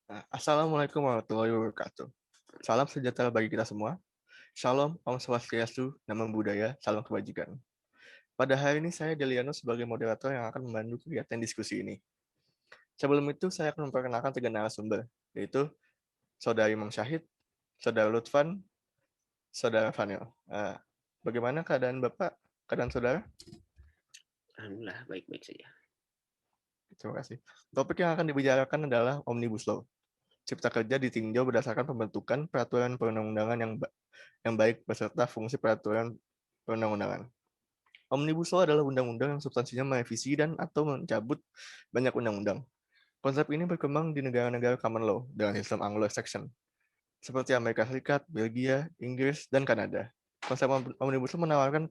Assalamualaikum warahmatullahi wabarakatuh. Salam sejahtera bagi kita semua. Shalom, Om Swastiastu, Namo Buddhaya, Salam Kebajikan. Pada hari ini saya Deliano sebagai moderator yang akan memandu kegiatan diskusi ini. Sebelum itu saya akan memperkenalkan tiga narasumber, yaitu Saudara Imam Syahid, Saudara Lutfan, Saudara Fanil. Bagaimana keadaan Bapak, keadaan Saudara? Alhamdulillah baik-baik saja. Terima kasih. Topik yang akan dibicarakan adalah Omnibus Law. Cipta Kerja ditinjau berdasarkan pembentukan peraturan perundang-undangan yang baik beserta fungsi peraturan perundang-undangan. Omnibus Law adalah undang-undang yang substansinya merevisi dan atau mencabut banyak undang-undang. Konsep ini berkembang di negara-negara common law dengan sistem Anglo-Saxon, seperti Amerika Serikat, Belgia, Inggris, dan Kanada. Konsep Omnibus Law menawarkan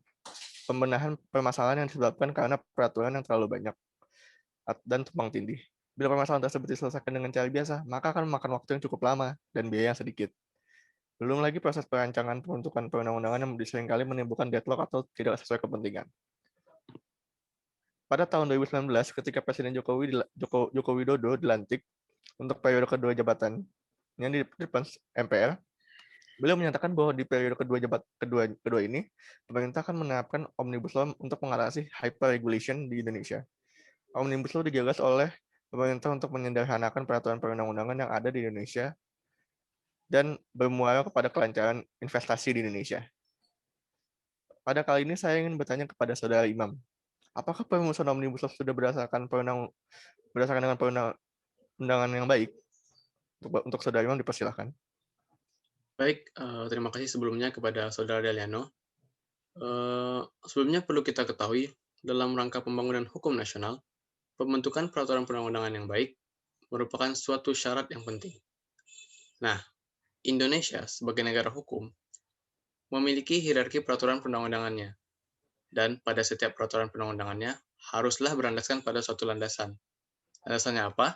pembenahan permasalahan yang disebabkan karena peraturan yang terlalu banyak dan tumpang tindih. Bila permasalahan tersebut diselesaikan dengan cara biasa, maka akan memakan waktu yang cukup lama dan biaya yang sedikit. Belum lagi proses perancangan pembentukan perundang-undangan yang seringkali menimbulkan deadlock atau tidak sesuai kepentingan. Pada tahun 2019, ketika Presiden Joko Widodo dilantik untuk periode kedua jabatannya di depan MPR, beliau menyatakan bahwa di periode kedua ini, pemerintah akan menerapkan Omnibus Law untuk mengatasi hyper-regulation di Indonesia. Omnibus Law digagas oleh pemerintah untuk menyederhanakan peraturan perundang-undangan yang ada di Indonesia dan bermuara kepada kelancaran investasi di Indonesia. Pada kali ini saya ingin bertanya kepada Saudara Imam, apakah perumusan Omnibus Law sudah berdasarkan dengan perundangan yang baik? Untuk Saudara Imam dipersilahkan. Baik, terima kasih sebelumnya kepada Saudara Deliano. Sebelumnya perlu kita ketahui, dalam rangka pembangunan hukum nasional, pembentukan peraturan perundang-undangan yang baik merupakan suatu syarat yang penting. Nah, Indonesia sebagai negara hukum memiliki hierarki peraturan perundang-undangannya, dan pada setiap peraturan perundang-undangannya haruslah berlandaskan pada suatu landasan. Landasannya apa?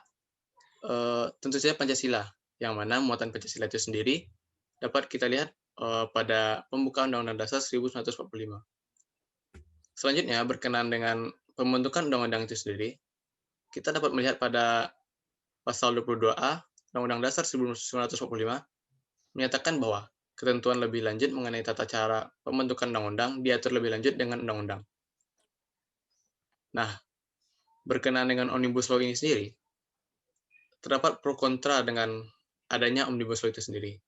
Tentu saja Pancasila, yang mana muatan Pancasila itu sendiri dapat kita lihat pada pembukaan Undang-Undang Dasar 1945. Selanjutnya, berkenaan dengan pembentukan undang-undang itu sendiri, kita dapat melihat pada pasal 22A Undang-Undang Dasar 1945 menyatakan bahwa ketentuan lebih lanjut mengenai tata cara pembentukan undang-undang diatur lebih lanjut dengan undang-undang. Nah, berkenaan dengan Omnibus Law ini sendiri, terdapat pro kontra dengan adanya Omnibus Law itu sendiri.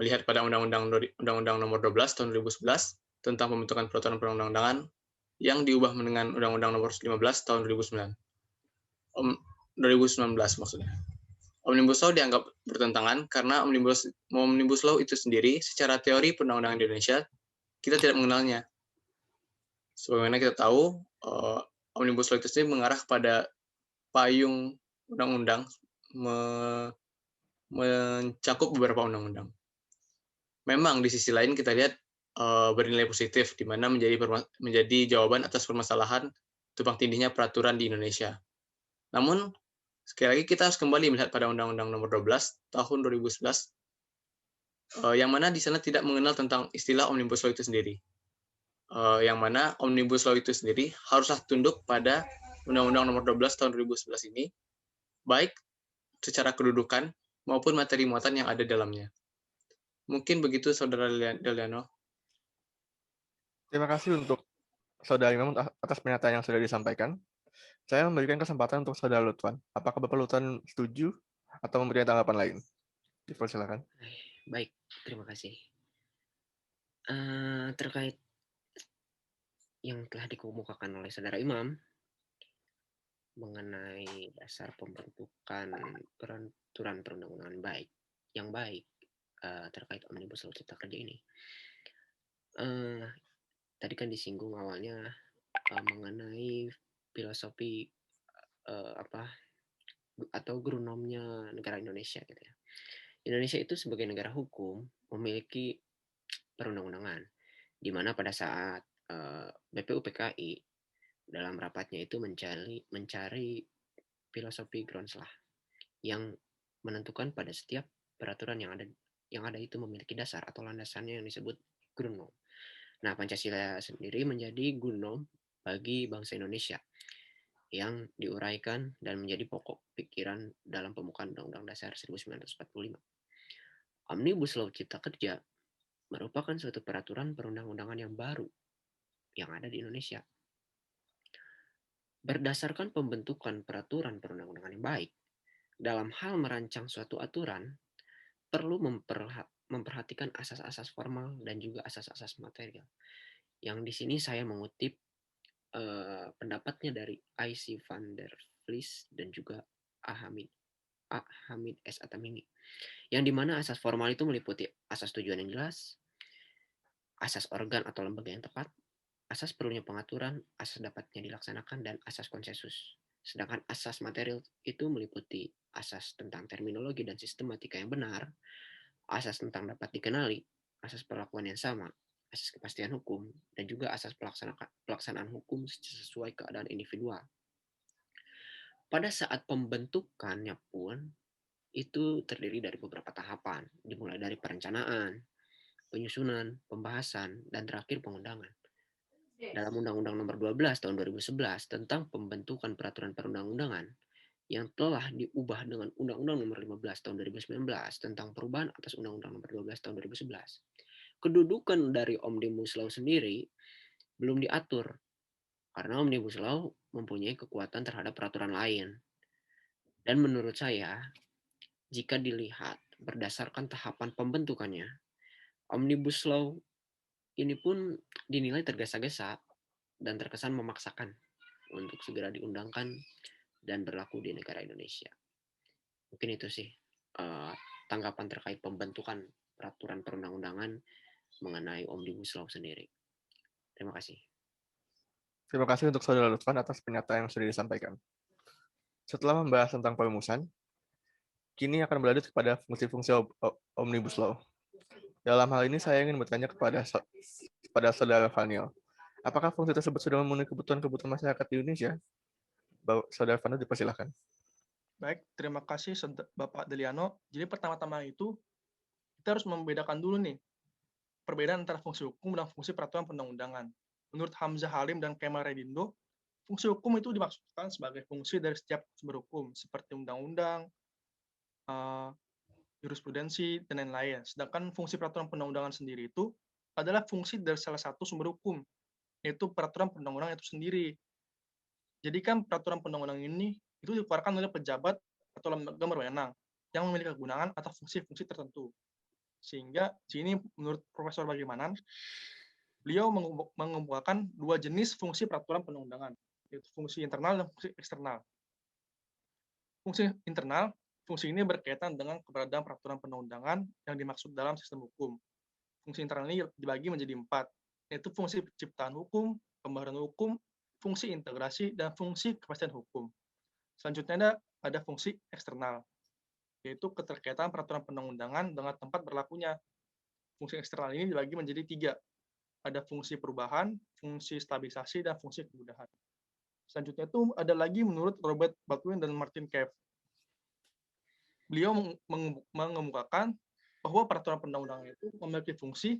Melihat pada Undang-Undang Nomor 12 Tahun 2011 tentang pembentukan peraturan perundang-undangan yang diubah dengan Undang-Undang Nomor 15 Tahun 2009. 2019 maksudnya. Omnibus Law dianggap bertentangan karena Omnibus Law itu sendiri secara teori perundang-undangan Indonesia kita tidak mengenalnya. Sebagaimana kita tahu, Omnibus Law itu sendiri mengarah kepada payung undang-undang mencakup beberapa undang-undang. Memang di sisi lain kita lihat bernilai positif, di mana menjadi jawaban atas permasalahan tumpang tindihnya peraturan di Indonesia. Namun, sekali lagi kita harus kembali melihat pada Undang-Undang Nomor 12 Tahun 2011, yang mana di sana tidak mengenal tentang istilah Omnibus Law itu sendiri. Yang mana Omnibus Law itu sendiri haruslah tunduk pada Undang-Undang Nomor 12 Tahun 2011 ini, baik secara kedudukan maupun materi muatan yang ada dalamnya. Mungkin begitu, Saudara Deliano. Terima kasih untuk Saudara Imam atas pernyataan yang sudah disampaikan. Saya memberikan kesempatan untuk Saudara Lutfan. Apakah Bapak Lutfan setuju atau memberikan tanggapan lain? Dipersilakan. Baik, terima kasih. Terkait yang telah dikemukakan oleh Saudara Imam mengenai dasar pembentukan peraturan perundang-undangan yang baik terkait Omnibus Law Cipta Kerja ini. Tadi kan disinggung awalnya mengenai filosofi apa atau geronomnya negara Indonesia gitu ya. Indonesia itu sebagai negara hukum memiliki perundang-undangan, di mana pada saat BPUPKI dalam rapatnya itu mencari filosofi Groundslah yang menentukan pada setiap peraturan yang ada itu memiliki dasar atau landasannya yang disebut Grunom. Nah, Pancasila sendiri menjadi Grunom bagi bangsa Indonesia. yang diuraikan dan menjadi pokok pikiran dalam pembukaan Undang-Undang Dasar 1945. Omnibus Law Cipta Kerja merupakan suatu peraturan perundang-undangan yang baru yang ada di Indonesia. Berdasarkan pembentukan peraturan perundang-undangan yang baik, dalam hal merancang suatu aturan, perlu memperhatikan asas-asas formal dan juga asas-asas material. Yang di sini saya mengutip pendapatnya dari I.C. van der Vlies dan juga A. Hamid S. Atamimi. Yang dimana asas formal itu meliputi asas tujuan yang jelas, asas organ atau lembaga yang tepat, asas perlunya pengaturan, asas dapatnya dilaksanakan, dan asas konsensus. Sedangkan asas material itu meliputi asas tentang terminologi dan sistematika yang benar, asas tentang dapat dikenali, asas perlakuan yang sama, asas kepastian hukum, dan juga asas pelaksanaan hukum sesuai keadaan individual. Pada saat pembentukannya pun, itu terdiri dari beberapa tahapan, dimulai dari perencanaan, penyusunan, pembahasan, dan terakhir pengundangan. Dalam Undang-Undang Nomor 12 Tahun 2011 tentang pembentukan peraturan perundang-undangan yang telah diubah dengan Undang-Undang Nomor 15 Tahun 2019 tentang perubahan atas Undang-Undang Nomor 12 Tahun 2011. Kedudukan dari Omnibus Law sendiri belum diatur karena Omnibus Law mempunyai kekuatan terhadap peraturan lain. Dan menurut saya, jika dilihat berdasarkan tahapan pembentukannya, Omnibus Law ini pun dinilai tergesa-gesa dan terkesan memaksakan untuk segera diundangkan dan berlaku di negara Indonesia. Mungkin itu sih tanggapan terkait pembentukan peraturan perundang-undangan mengenai Omnibus Law sendiri. Terima kasih. Terima kasih untuk Saudara Lutfan atas pernyataan yang sudah disampaikan. Setelah membahas tentang perumusan, kini akan berlanjut kepada fungsi-fungsi Omnibus Law. Dalam hal ini saya ingin bertanya kepada Saudara Vanil. Apakah fungsi tersebut sudah memenuhi kebutuhan masyarakat di Indonesia? Saudara Vanil dipersilahkan. Baik, terima kasih Bapak Deliano. Jadi pertama-tama itu kita harus membedakan dulu nih perbedaan antara fungsi hukum dan fungsi peraturan perundang-undangan. Menurut Hamzah Halim dan Kemal Redindo, fungsi hukum itu dimaksudkan sebagai fungsi dari setiap sumber hukum seperti undang-undang, jurisprudensi, dan lain-lain. Sedangkan fungsi peraturan perundang-undangan sendiri itu adalah fungsi dari salah satu sumber hukum, yaitu peraturan perundang-undangan itu sendiri. Jadi kan peraturan perundang-undangan ini itu dikeluarkan oleh pejabat atau lembaga berwenang yang memiliki kegunaan atau fungsi-fungsi tertentu. Sehingga di sini menurut Profesor Bagaimanan, beliau mengemukakan dua jenis fungsi peraturan perundang-undangan, yaitu fungsi internal dan fungsi eksternal. Fungsi internal, fungsi ini berkaitan dengan keberadaan peraturan perundang-undangan yang dimaksud dalam sistem hukum. Fungsi internal ini dibagi menjadi 4, yaitu fungsi penciptaan hukum, pembaharuan hukum, fungsi integrasi, dan fungsi kepastian hukum. Selanjutnya ada fungsi eksternal, yaitu keterkaitan peraturan perundang-undangan dengan tempat berlakunya. Fungsi eksternal ini dibagi menjadi 3. Ada fungsi perubahan, fungsi stabilisasi, dan fungsi kemudahan. Selanjutnya itu ada lagi menurut Robert Baldwin dan Martin Cave. Beliau mengemukakan bahwa peraturan perundang-undangan itu memiliki fungsi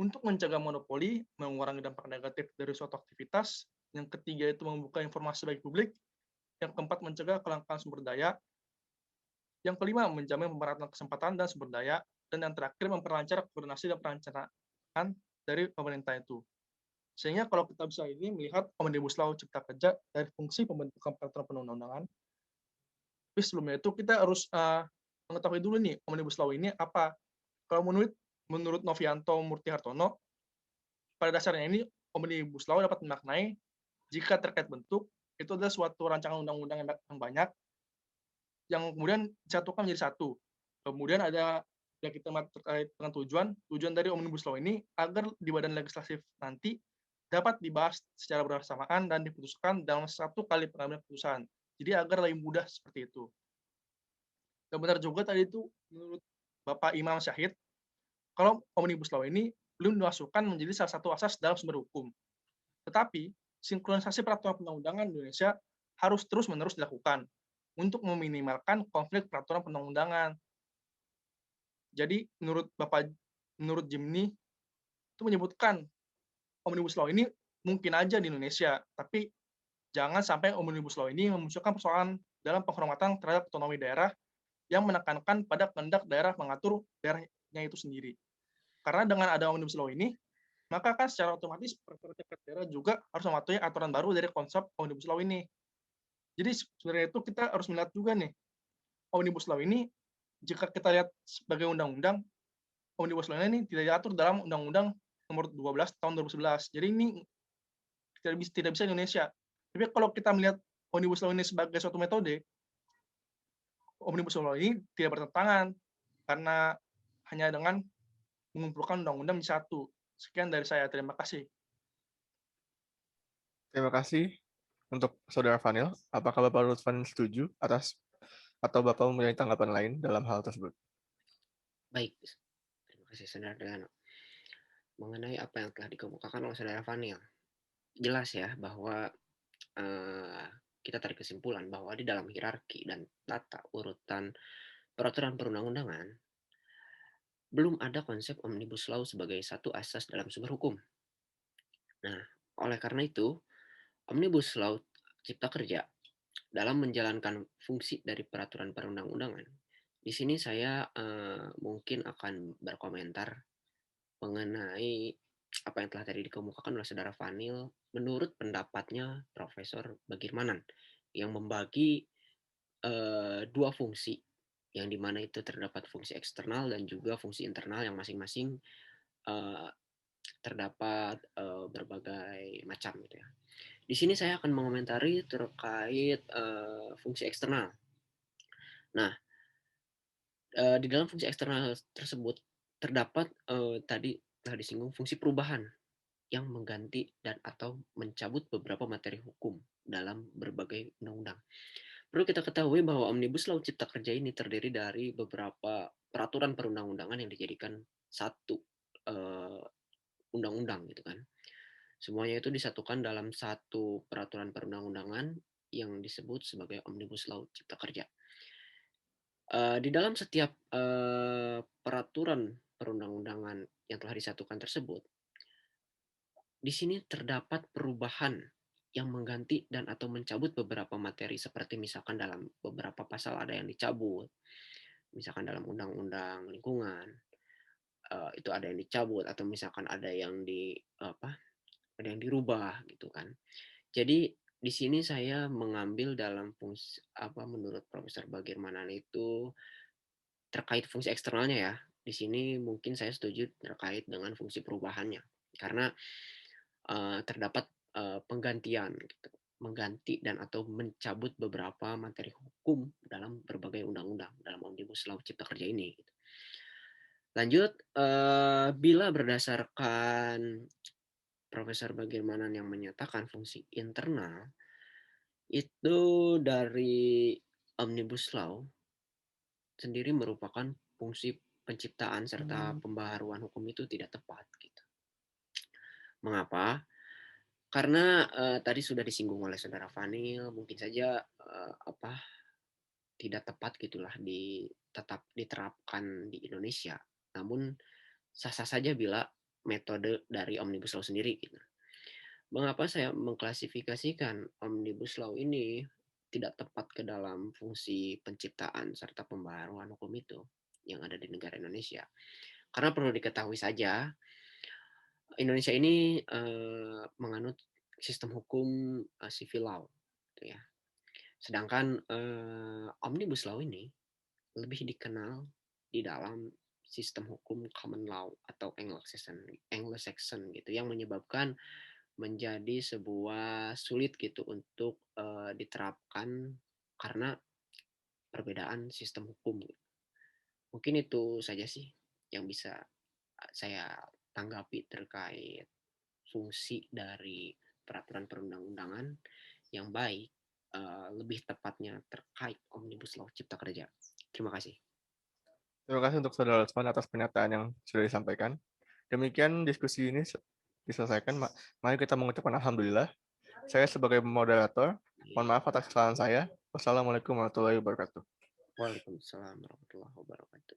untuk mencegah monopoli, mengurangi dampak negatif dari suatu aktivitas. Yang ketiga itu membuka informasi bagi publik. Yang keempat, mencegah kelangkaan sumber daya. Yang kelima, menjamin pemerataan kesempatan dan sumber daya. Dan yang terakhir, memperlancar koordinasi dan perencanaan dari pemerintah itu. Sehingga kalau kita bisa ini melihat Omnibus Law Cipta Kerja dari fungsi pembentukan peraturan perundang-undangan. Tapi sebelumnya itu kita harus mengetahui dulu nih Omnibus Law ini apa. Kalau menurut Novianto Murti Hartono, pada dasarnya ini Omnibus Law dapat dimaknai jika terkait bentuk itu adalah suatu rancangan undang-undang yang banyak yang kemudian disatukan menjadi satu. Kemudian ada yang kita terkait dengan tujuan dari Omnibus Law ini agar di badan legislatif nanti dapat dibahas secara bersamaan dan diputuskan dalam satu kali pengambilan keputusan. Jadi agar lebih mudah seperti itu. Dan benar juga tadi itu menurut Bapak Imam Syahid, kalau Omnibus Law ini belum dimasukkan menjadi salah satu asas dalam sumber hukum. Tetapi, sinkronisasi peraturan perundang-undangan Indonesia harus terus-menerus dilakukan untuk meminimalkan konflik peraturan perundang-undangan. Jadi, menurut Jimny, itu menyebutkan Omnibus Law ini mungkin aja di Indonesia, tapi jangan sampai Omnibus Law ini memunculkan persoalan dalam penghormatan terhadap otonomi daerah yang menekankan pada kehendak daerah mengatur daerahnya itu sendiri. Karena dengan ada Omnibus Law ini, maka kan secara otomatis peraturan daerah juga harus mematuhi aturan baru dari konsep Omnibus Law ini. Jadi sebenarnya itu kita harus melihat juga nih, Omnibus Law ini jika kita lihat sebagai undang-undang, Omnibus Law ini tidak diatur dalam Undang-Undang Nomor 12 Tahun 2011. Jadi ini tidak bisa Indonesia. Tapi kalau kita melihat Omnibus Law ini sebagai suatu metode, Omnibus Law ini tidak bertentangan karena hanya dengan mengumpulkan undang-undang di satu. Sekian dari saya. Terima kasih. Terima kasih untuk Saudara Fanil. Apakah Bapak Lutfan setuju atau Bapak mempunyai tanggapan lain dalam hal tersebut? Baik, terima kasih Saudara Dayana. Mengenai apa yang telah dikemukakan oleh Saudara Fanil, jelas ya bahwa kita tarik kesimpulan bahwa di dalam hierarki dan tata urutan peraturan perundang-undangan belum ada konsep Omnibus Law sebagai satu asas dalam sumber hukum. Nah, oleh karena itu, Omnibus Law Cipta Kerja dalam menjalankan fungsi dari peraturan perundang-undangan. Di sini saya mungkin akan berkomentar mengenai apa yang telah tadi dikemukakan oleh Saudara Fanil menurut pendapatnya Profesor Bagirmanan yang membagi dua fungsi yang dimana itu terdapat fungsi eksternal dan juga fungsi internal yang masing-masing terdapat berbagai macam gitu ya. Di sini saya akan mengomentari terkait fungsi eksternal. Nah, di dalam fungsi eksternal tersebut terdapat tadi telah disinggung fungsi perubahan yang mengganti dan atau mencabut beberapa materi hukum dalam berbagai undang-undang. Perlu kita ketahui bahwa Omnibus Law Cipta Kerja ini terdiri dari beberapa peraturan perundang-undangan yang dijadikan satu undang-undang gitu kan. Semuanya itu disatukan dalam satu peraturan perundang-undangan yang disebut sebagai Omnibus Law Cipta Kerja. Di dalam setiap peraturan perundang-undangan yang telah disatukan tersebut, di sini terdapat perubahan yang mengganti dan atau mencabut beberapa materi seperti misalkan dalam beberapa pasal ada yang dicabut, misalkan dalam undang-undang lingkungan itu ada yang dicabut atau misalkan ada yang dirubah gitu kan. Jadi di sini saya mengambil dalam fungsi menurut Profesor Bagirmanan itu terkait fungsi eksternalnya ya. Di sini mungkin saya setuju terkait dengan fungsi perubahannya karena terdapat penggantian gitu, mengganti dan atau mencabut beberapa materi hukum dalam berbagai undang-undang dalam Omnibus Law Cipta Kerja ini. Gitu. Lanjut, bila berdasarkan Profesor Bagirmanan yang menyatakan fungsi internal itu dari Omnibus Law sendiri merupakan fungsi penciptaan serta pembaharuan hukum itu tidak tepat gitu. Mengapa? Karena tadi sudah disinggung oleh Saudara Fanil, mungkin saja tidak tepat gitulah tetap diterapkan di Indonesia. Namun sah-sah saja bila metode dari Omnibus Law sendiri gitu. Mengapa saya mengklasifikasikan Omnibus Law ini tidak tepat ke dalam fungsi penciptaan serta pembaharuan hukum itu yang ada di negara Indonesia? Karena perlu diketahui saja, Indonesia ini menganut sistem hukum civil law, gitu ya. Sedangkan Omnibus Law ini lebih dikenal di dalam sistem hukum common law atau Anglo-Saxon gitu, yang menyebabkan menjadi sebuah sulit gitu untuk diterapkan karena perbedaan sistem hukum. Mungkin itu saja sih yang bisa saya tanggapi terkait fungsi dari peraturan perundang-undangan yang baik, lebih tepatnya terkait Omnibus Law Cipta Kerja. Terima kasih. Terima kasih untuk Saudara Lutfan atas pernyataan yang sudah disampaikan. Demikian diskusi ini diselesaikan. Mari kita mengucapkan Alhamdulillah. Saya sebagai moderator, mohon maaf atas kesalahan saya. Wassalamualaikum warahmatullahi wabarakatuh. Waalaikumsalam warahmatullahi wabarakatuh.